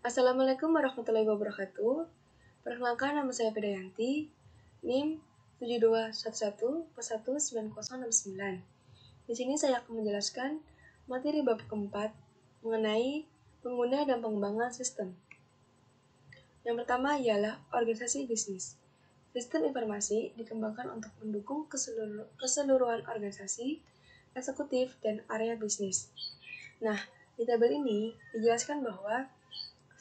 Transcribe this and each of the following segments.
Assalamualaikum warahmatullahi wabarakatuh. Perkenalkan, nama saya Pedayanti, NIM 7211411969. Di sini saya akan menjelaskan materi bab keempat mengenai pengguna dan pengembangan sistem. Yang pertama ialah organisasi bisnis. Sistem informasi dikembangkan untuk mendukung keseluruhan organisasi, eksekutif, dan area bisnis. Nah, di tabel ini dijelaskan bahwa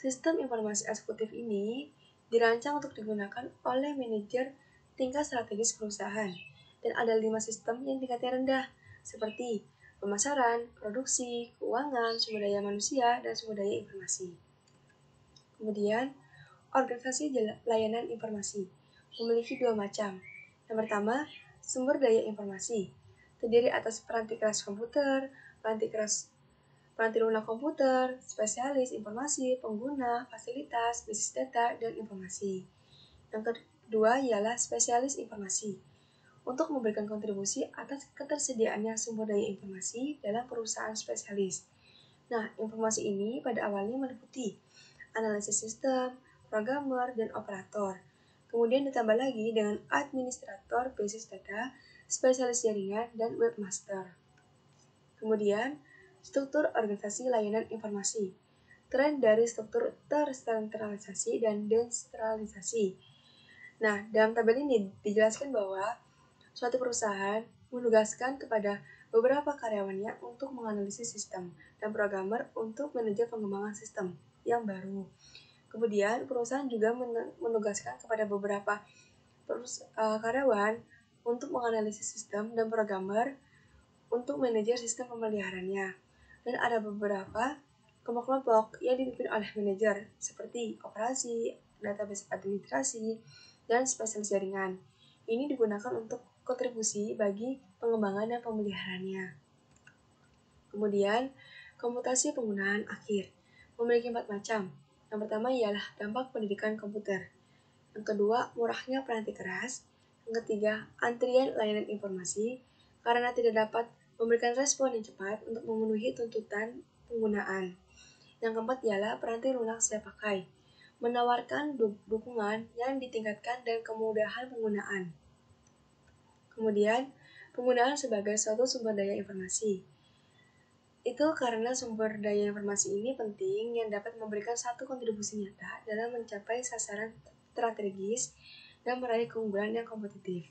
sistem informasi eksekutif ini dirancang untuk digunakan oleh manajer tingkat strategis perusahaan, dan ada 5 sistem yang tingkatnya rendah, seperti pemasaran, produksi, keuangan, sumber daya manusia, dan sumber daya informasi. Kemudian, organisasi layanan informasi memiliki 2 macam. Yang pertama, sumber daya informasi, terdiri atas peranti keras komputer, peranti lunak komputer, spesialis informasi, pengguna, fasilitas, bisnis data, dan informasi. Yang kedua ialah spesialis informasi, untuk memberikan kontribusi atas ketersediaannya sumber daya informasi dalam perusahaan spesialis. Nah, informasi ini pada awalnya meliputi analisis sistem, programmer, dan operator. Kemudian ditambah lagi dengan administrator basis data, spesialis jaringan, dan webmaster. Kemudian, struktur organisasi layanan informasi. Tren dari struktur tersentralisasi dan desentralisasi. Nah, dalam tabel ini dijelaskan bahwa suatu perusahaan menugaskan kepada beberapa karyawannya untuk menganalisis sistem dan programmer untuk manajer pengembangan sistem yang baru. Kemudian, perusahaan juga menugaskan kepada beberapa karyawan untuk menganalisis sistem dan programmer untuk manajer sistem pemeliharaannya. Dan ada beberapa kelompok-kelompok yang dipimpin oleh manajer seperti operasi, database administrasi, dan spesialis jaringan. Ini digunakan untuk kontribusi bagi pengembangan dan pemeliharaannya. Kemudian, komputasi penggunaan akhir memiliki 4 macam. Yang pertama ialah dampak pendidikan komputer. Yang kedua, murahnya peranti keras. Yang ketiga, antrian layanan informasi karena tidak dapat memberikan respon yang cepat untuk memenuhi tuntutan penggunaan. Yang keempat ialah peranti lunak siap pakai, menawarkan dukungan yang ditingkatkan dan kemudahan penggunaan. Kemudian, penggunaan sebagai suatu sumber daya informasi. Itu karena sumber daya informasi ini penting yang dapat memberikan satu kontribusi nyata dalam mencapai sasaran strategis dan meraih keunggulan yang kompetitif.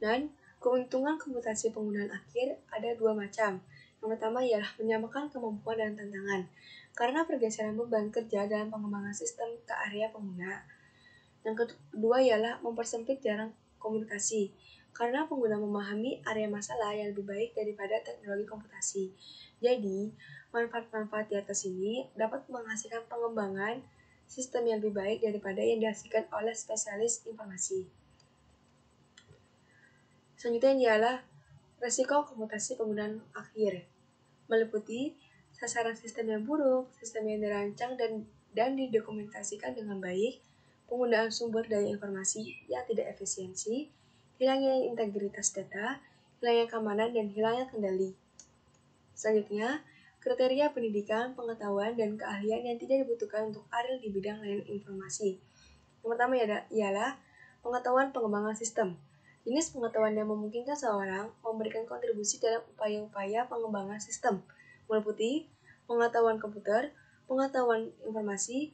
Dan keuntungan komputasi penggunaan akhir ada 2 macam. Yang pertama ialah menyamakan kemampuan dan tantangan, karena pergeseran beban kerja dalam pengembangan sistem ke area pengguna. Yang kedua ialah mempersempit jarak komunikasi, karena pengguna memahami area masalah yang lebih baik daripada teknologi komputasi. Jadi, manfaat-manfaat di atas ini dapat menghasilkan pengembangan sistem yang lebih baik daripada yang dihasilkan oleh spesialis informasi. Selanjutnya ialah resiko komputasi penggunaan akhir, meliputi sasaran sistem yang buruk, sistem yang dirancang dan didokumentasikan dengan baik, penggunaan sumber daya informasi yang tidak efisiensi, hilangnya integritas data, hilangnya keamanan, dan hilangnya kendali. Selanjutnya, kriteria pendidikan, pengetahuan, dan keahlian yang tidak dibutuhkan untuk ahli di bidang layanan informasi. Yang pertama ialah pengetahuan pengembangan sistem. Jenis pengetahuan yang memungkinkan seorang memberikan kontribusi dalam upaya-upaya pengembangan sistem, meliputi pengetahuan komputer, pengetahuan informasi,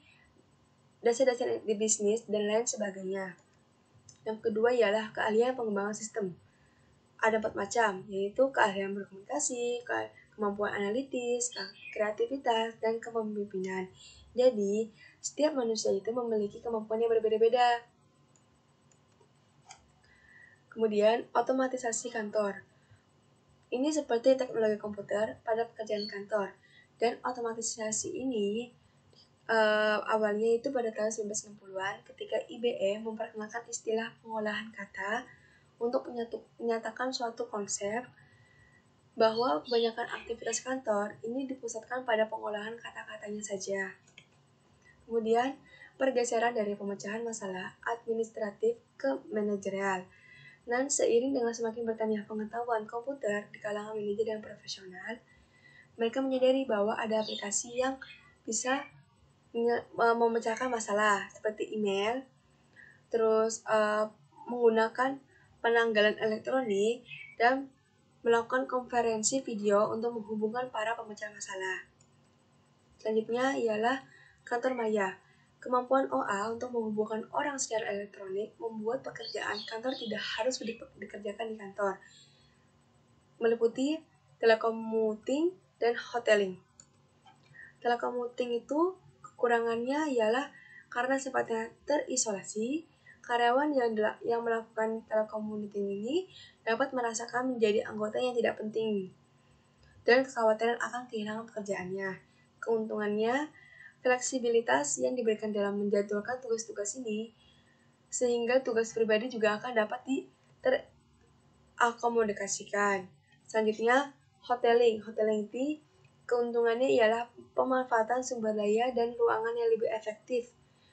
dasar-dasar di bisnis, dan lain sebagainya. Yang kedua ialah keahlian pengembangan sistem. Ada 4 macam, yaitu keahlian berkomunikasi, kemampuan analitis, kreativitas, dan kepemimpinan. Jadi, setiap manusia itu memiliki kemampuan yang berbeda-beda. Kemudian, otomatisasi kantor. Ini seperti teknologi komputer pada pekerjaan kantor. Dan otomatisasi ini awalnya itu pada tahun 1960-an ketika IBM memperkenalkan istilah pengolahan kata untuk menyatakan suatu konsep bahwa kebanyakan aktivitas kantor ini dipusatkan pada pengolahan kata-katanya saja. Kemudian, pergeseran dari pemecahan masalah administratif ke manajerial. Dan seiring dengan semakin bertambahnya pengetahuan komputer di kalangan manajer dan profesional, mereka menyadari bahwa ada aplikasi yang bisa memecahkan masalah seperti email, terus menggunakan penanggalan elektronik, dan melakukan konferensi video untuk menghubungkan para pemecah masalah. Selanjutnya ialah kantor maya. Kemampuan OA untuk menghubungkan orang secara elektronik membuat pekerjaan kantor tidak harus dikerjakan di kantor, meliputi telekommuting dan hoteling. Telekommuting itu kekurangannya ialah karena sifatnya terisolasi, karyawan yang melakukan telekommuting ini dapat merasakan menjadi anggota yang tidak penting dan kekhawatiran akan kehilangan pekerjaannya. Keuntungannya, fleksibilitas yang diberikan dalam menjadwalkan tugas-tugas ini, sehingga tugas pribadi juga akan dapat terakomodasikan. Selanjutnya, hoteling. Hoteling itu keuntungannya ialah pemanfaatan sumber daya dan ruangan yang lebih efektif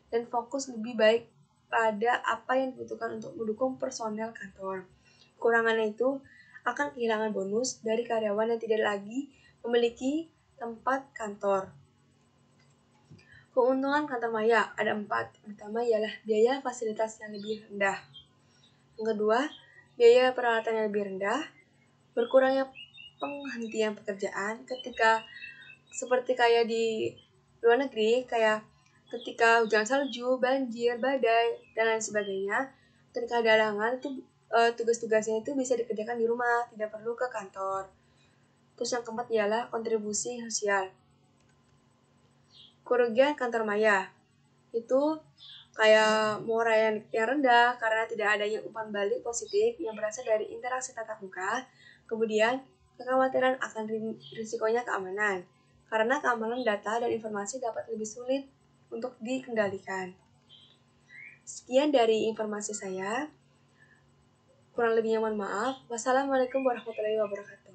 dan fokus lebih baik pada apa yang dibutuhkan untuk mendukung personel kantor. Kekurangannya itu akan kehilangan bonus dari karyawan yang tidak lagi memiliki tempat kantor. Keuntungan kantor maya ada 4. Pertama ialah biaya fasilitas yang lebih rendah. Yang kedua, biaya peralatan yang lebih rendah. Berkurangnya penghentian pekerjaan ketika seperti kayak di luar negeri, kayak ketika hujan salju, banjir, badai, dan lain sebagainya. Ketika ada halangan itu tugas-tugasnya itu bisa dikerjakan di rumah, tidak perlu ke kantor. Terus yang keempat ialah kontribusi sosial. Kerugian kantor maya itu kayak moral yang rendah karena tidak adanya umpan balik positif yang berasal dari interaksi tatap muka. Kemudian kekhawatiran akan risikonya keamanan, karena keamanan data dan informasi dapat lebih sulit untuk dikendalikan. Sekian dari informasi saya. Kurang lebihnya mohon maaf. Wassalamualaikum warahmatullahi wabarakatuh.